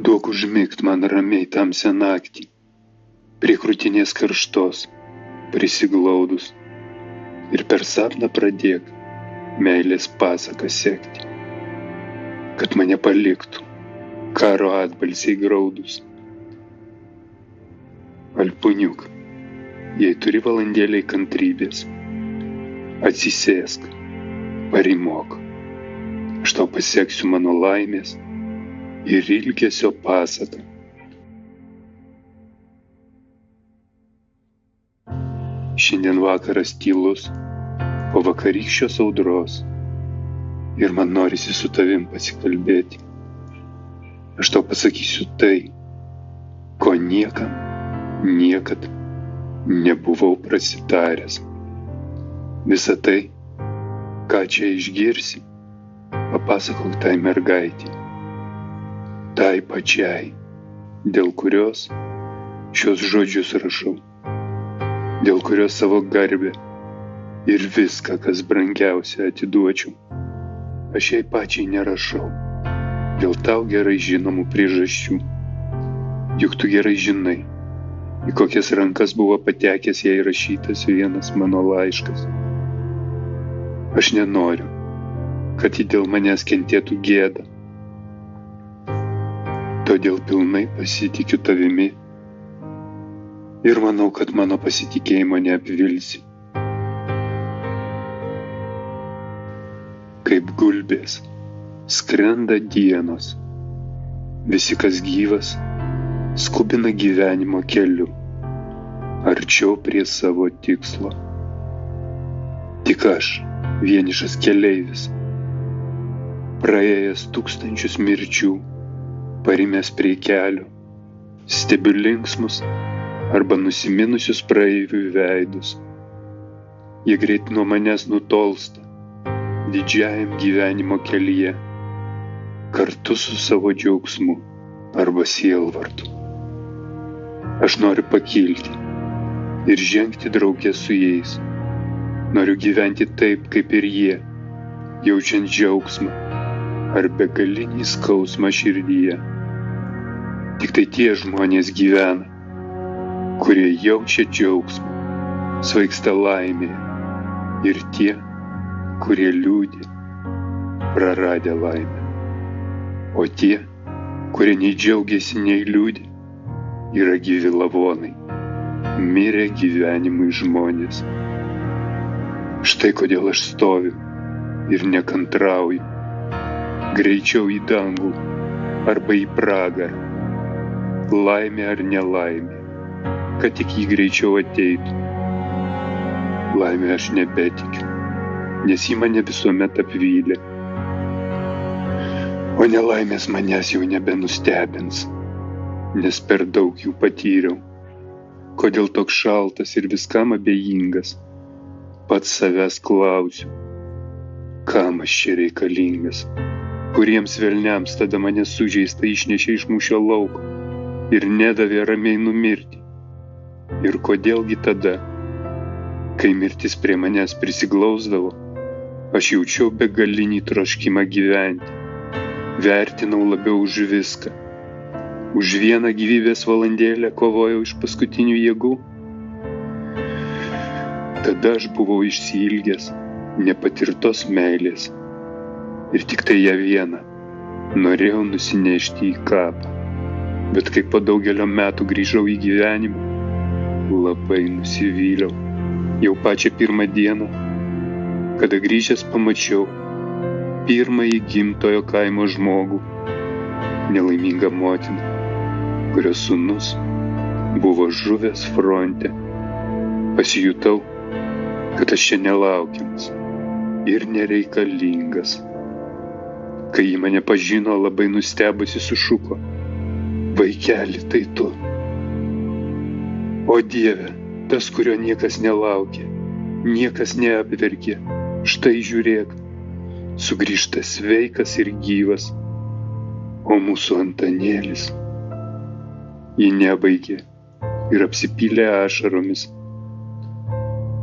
Duok užmigt man ramiai tamsią naktį, prie krūtinės karštos, prisiglaudus, ir per sapną pradėk meilės pasaką sekti, kad mane paliktų karo atbalsiai graudus. Alpuniuk, jei turi valandėliai kantrybės, atsisėsk, parimok, aš tau paseksiu mano laimės ir ilgesio pasaką. Šiandien vakaras tylus, po vakarykščios audros, ir man norisi su tavim pasikalbėti. Aš tau pasakysiu tai, ko niekad nebuvau prasitaręs. Visa tai, ką čia išgirsi, papasakok tai mergaitei, tai pačiai, dėl kurios šios žodžius rašau, dėl kurios savo garbę ir viską, kas brangiausia, atiduočiau. Aš jai pačiai nerašau, dėl tau gerai žinomų priežasčių. Juk tu gerai žinai, į kokias rankas buvo patekęs jai rašytas vienas mano laiškas. Aš nenoriu, kad ji dėl manęs kentėtų gėdą. Todėl pilnai pasitikiu tavimi ir manau, kad mano pasitikėjimo neapvilsi. Kaip gulbės skrenda dienos, visi, kas gyvas, skubina gyvenimo keliu, arčiau prie savo tikslo. Tik aš, vienišas keleivis, praėjęs tūkstančius mirčių, parimęs prie kelio, stebiu linksmus arba nusiminusius praeivių veidus. Jie greit nuo manęs nutolsta, didžiajam gyvenimo kelyje, kartu su savo džiaugsmu arba sielvartu. Aš noriu pakilti ir žengti drauge su jais. Noriu gyventi taip, kaip ir jie, jaučiant džiaugsmą ar begalinį skausmą širdyje. Tik tai tie žmonės gyvena, kurie jaučia džiaugsmą, svaigsta laimėje, ir tie, kurie liūdi, praradę laimę. O tie, kurie nei džiaugiasi, nei liūdi, yra gyvi lavonai, mirę gyvenimui žmonės. Štai kodėl aš stoviu ir nekantrauju, greičiau į dangų arba į pragarą, laimė ar nelaimė, kad tik jį greičiau ateitų. Laimė aš nebetikiu, nes ji mane visuomet apvylė, o nelaimės manęs jau nebenustebins, nes per daug jų patyriau. Kodėl toks šaltas ir viskam abejingas, pats savęs klausiu, kam aš čia reikalingas, kuriems velniams tada mane sužeista išnešė iš mūšio lauko ir nedavė ramiai numirti. Ir kodėlgi tada, kai mirtis prie manęs prisiglausdavo, aš jaučiau begalinį troškimą gyventi, vertinau labiau už viską. Už vieną gyvybės valandėlę kovojau iš paskutinių jėgų. Tada aš buvau išsiilgęs nepatirtos meilės ir tik tai ją vieną norėjau nusinešti į kapą. Bet kai po daugelio metų grįžau į gyvenimą, labai nusivyliau. Jau pačią pirmą dieną, kada grįžęs pamačiau pirmąjį gimtojo kaimo žmogų, nelaimingą motiną, kurios sūnus buvo žuvęs fronte. Pasijutau, kad aš čia nelaukiamas ir nereikalingas. Kai ji mane pažino, labai nustebusi sušuko: vaikeli, tai tu. O Dieve, tas, kurio niekas nelaukė, niekas neapverkė, štai žiūrėk, sugrįžta sveikas ir gyvas, o mūsų Antanėlis. Ji nebaigė ir apsipylė ašaromis.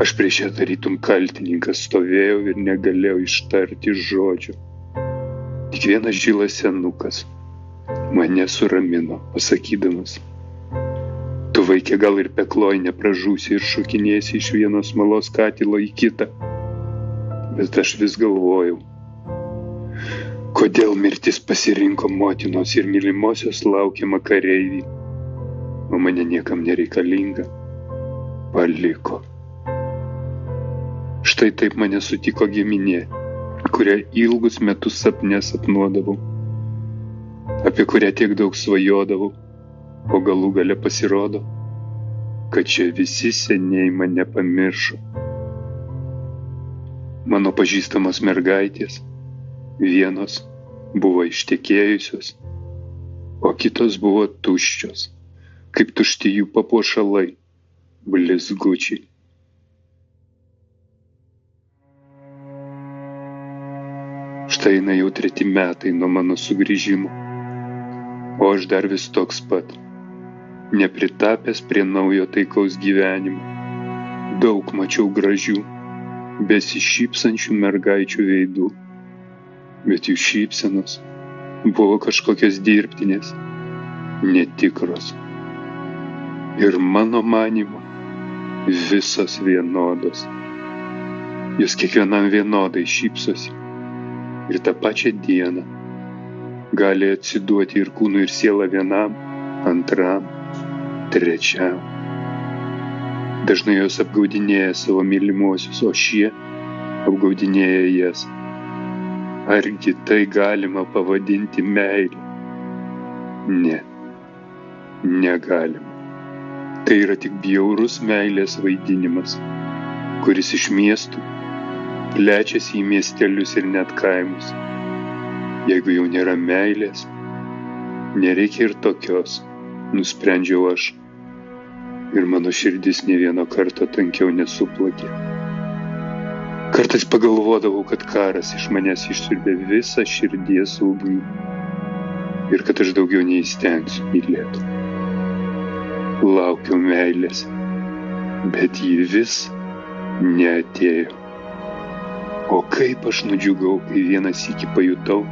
Aš prieš ją tarytum kaltininkas stovėjau ir negalėjau ištarti žodžio. Tik vienas žilas senukas Mane suramino, pasakydamas: tu vaikė gal ir pekloj nepražūsi ir šokinėsi iš vienos smalos katilo į kitą. Bet aš vis galvojau, kodėl mirtis pasirinko motinos ir mylimosios laukiamą kareivį, o mane niekam nereikalinga paliko. Štai taip mane sutiko giminė, kurią ilgus metus sapne sapnuodavau, apie kurią tiek daug svajodavau, o galų gale pasirodo, kad čia visi seniai mane pamiršo. Mano pažįstamos mergaitės, vienos buvo ištekėjusios, o kitos buvo tuščios, kaip tušti jų papuošalai, blizgučiai. Štai eina jau 3 metai nuo mano sugrįžimo, o aš dar vis toks pat, nepritapęs prie naujo taikaus gyvenimo. Daug mačiau gražių, besišypsančių mergaičių veidų, bet jų šypsenos buvo kažkokios dirbtinės, netikros. Ir mano manymu, visos vienodos. Jos kiekvienam vienodai šypsosi. Ir tą pačią dieną gali atsiduoti ir kūnu ir siela vienam, antram, trečiam. Dažnai jos apgaudinėja savo mylimuosius, o šie apgaudinėja jas. Argi tai galima pavadinti meilė? Ne, negalima. Tai yra tik bjaurus meilės vaidinimas, kuris iš miestų plečiasi į miestelius ir net kaimus. Jeigu jau nėra meilės, nereikia ir tokios, nusprendžiau aš. Ir mano širdis nė vieno karto tankiau nesuplakė. Kartais pagalvodavau, kad karas iš manęs išsiurbė visą širdies ugnį ir kad aš daugiau neįstengsiu mylėti. Laukiau meilės, bet ji vis neatėjo. O kaip aš nudžiugau, kai vieną sykį pajutau,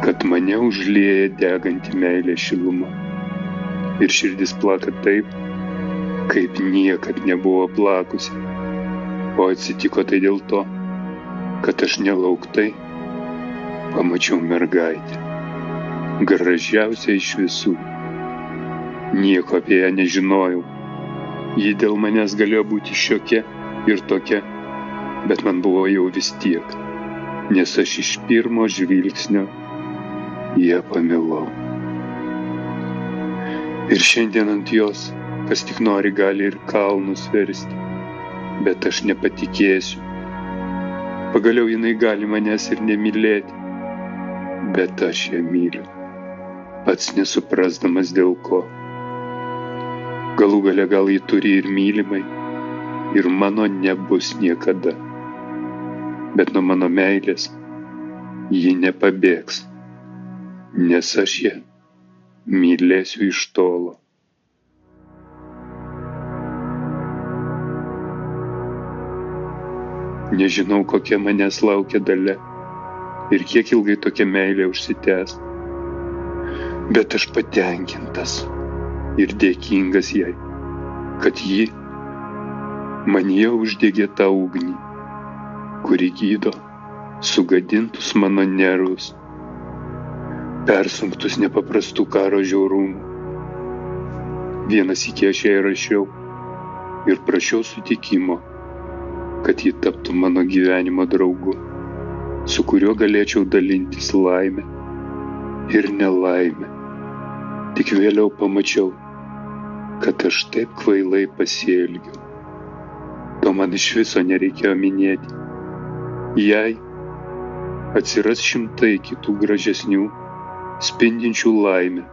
kad mane užlieja deganti meilė šiluma. Ir širdis plaka taip, kaip niekad nebuvo plakusi. O atsitiko tai dėl to, kad aš nelauktai pamačiau mergaitę, gražiausia iš visų. Nieko apie ją nežinojau. Ji dėl manęs galėjo būti šiokia ir tokia, bet man buvo jau vis tiek, nes aš iš pirmo žvilgsnio ją pamilau. Ir šiandien ant jos, kas tik nori, gali ir kalnus versti, bet aš nepatikėsiu. Pagaliau jinai gali manęs ir nemylėti, bet aš ją myliu, pats nesuprasdamas dėl ko. Galų gale gal ji turi ir mylimai, ir mano nebus niekada. Bet nuo mano meilės ji nepabėgs, nes aš ją mylėsiu iš tolo. Nežinau, kokia manęs laukia dalia ir kiek ilgai tokia meilė užsitęs, bet aš patenkintas ir dėkingas jai, kad ji manyje uždegė tą ugnį, kuri gydo sugadintus mano nervus, persunktus nepaprastų karo žiaurumų. Vieną sykį aš jai rašiau ir prašiau sutikimo, kad ji taptų mano gyvenimo draugu, su kuriuo galėčiau dalintis laimę ir nelaimę. Tik vėliau pamačiau, kad aš taip kvailai pasielgiau. To man iš viso nereikėjo minėti. Jei atsiras 100 kitų gražesnių, spindinčių laimę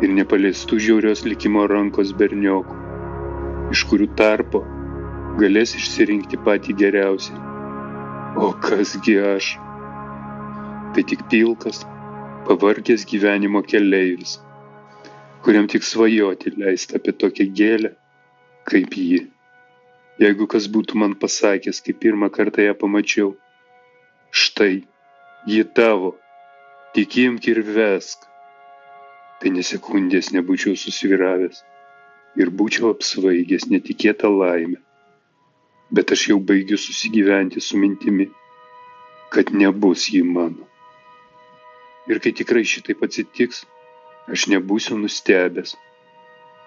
ir nepaliestų žiaurios likimo rankos berniokų, iš kurių tarpo galės išsirinkti patį geriausią. O kasgi aš? Tai tik pilkas, pavargęs gyvenimo keleivis, kuriam tik svajoti leista apie tokią gėlę kaip ji. Jeigu kas būtų man pasakęs, kai pirmą kartą ją pamačiau, štai, ji tavo, tik imk ir vesk, tai nė sekundės nebūčiau susvyravęs ir būčiau apsvaigęs netikėtą laimę. Bet aš jau baigiu susigyventi su mintimi, kad nebus ji mano. Ir kai tikrai šitaip atsitiks, aš nebūsiu nustebęs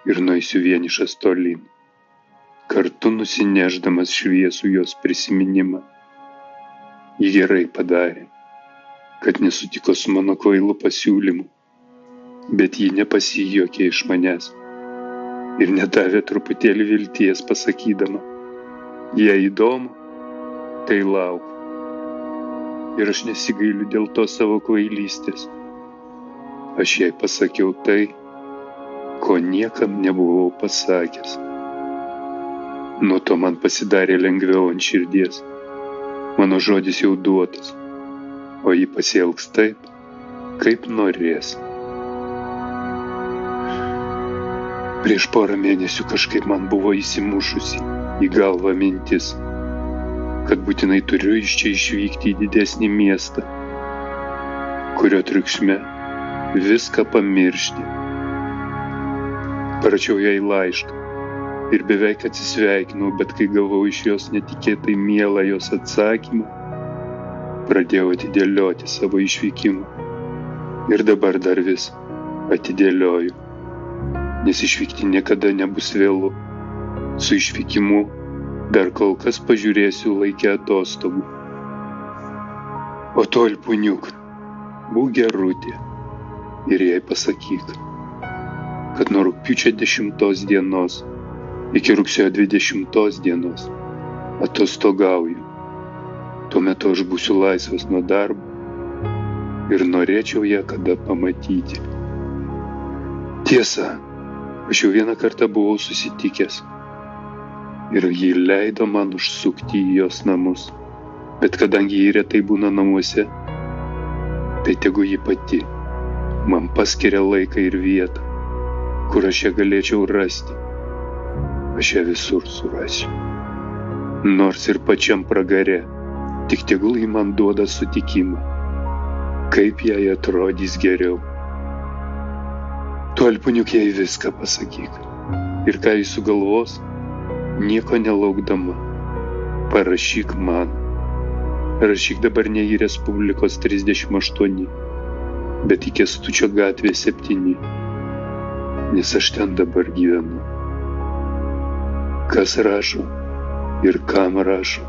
ir nueisiu vienišas tolyn, kartu nusinešdamas šviesų jos prisiminimą. Ji gerai padarė, kad nesutiko su mano kvailu pasiūlymu, bet ji nepasijuokė iš manęs ir nedavė truputėlį vilties pasakydama, jei įdomu, tai lauk. Ir aš nesigailiu dėl to savo kvailystės. Aš jai pasakiau tai, ko niekam nebuvau pasakęs. Nuo to man pasidarė lengviau ant širdies. Mano žodis jau duotas, o ji pasielgs taip, kaip norės. Prieš porą mėnesių kažkaip man buvo įsimušusi į galvą mintis, kad būtinai turiu iš čia išvykti į didesnį miestą, kurio triukšme viską pamiršti. Parašiau jai laišką ir beveik atsisveikinau, bet kai gavau iš jos netikėtai mielą jos atsakymą, pradėjau atidėlioti savo išvykimą ir dabar dar vis atidėlioju, nes išvykti niekada nebus vėlu. Su išvykimu dar kol kas pažiūrėsiu laike atostogų. O tu, Alpūniuk, būk gerutė ir jai pasakyk, kad nuo rugpjūčio 10 dienos iki rugsėjo 20 dienos atostogauju. Tuo metu aš būsiu laisvas nuo darbo ir norėčiau ją kada pamatyti. Tiesa, aš jau vieną kartą buvau susitikęs ir ji leido man užsukti į jos namus. Bet kadangi ji retai būna namuose, tai tegu ji pati man paskiria laiką ir vietą, kur aš ją galėčiau rasti. Aš ją visur surasiu. Nors ir pačiam pragare, tik tegul ji man duoda sutikimą, kaip jai atrodys geriau. Tu, Alpūniuk, jai viską pasakyk. Ir ką jis sugalvos, nieko nelaukdama, parašyk man. Rašyk dabar ne į Respublikos 38, bet į Kęstučio gatvė 7, nes aš ten dabar gyvenu. Kas rašo ir kam rašo,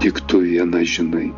tik tu viena žinai.